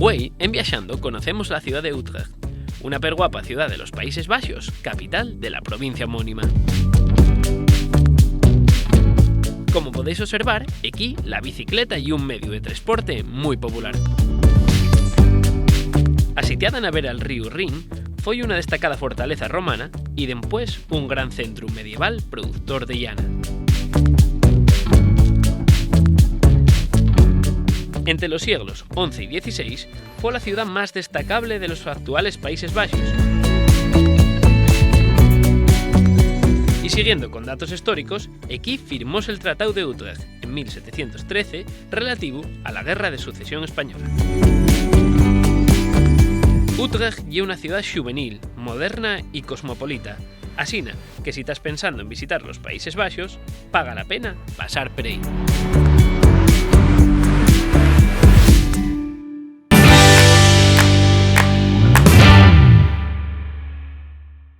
Güey, en Viaxando conocemos la ciudad de Utrecht, una perguapa ciudad de los Países Baixos, capital de la provincia homónima. Como podéis observar, aquí la bicicleta y un medio de transporte muy popular. Asitiada na vera al río Rin, foi unha destacada fortaleza romana e dempués un gran centro medieval productor de llana. Entre los siglos XI y XVI fue la ciudad más destacable de los actuales Países Bajos. Y siguiendo con datos históricos, aquí firmóse el Tratado de Utrecht en 1713 relativo a la Guerra de Sucesión Española. Utrecht es una ciudad juvenil, moderna y cosmopolita, asina que si estás pensando en visitar los Países Bajos, paga la pena pasar por ahí.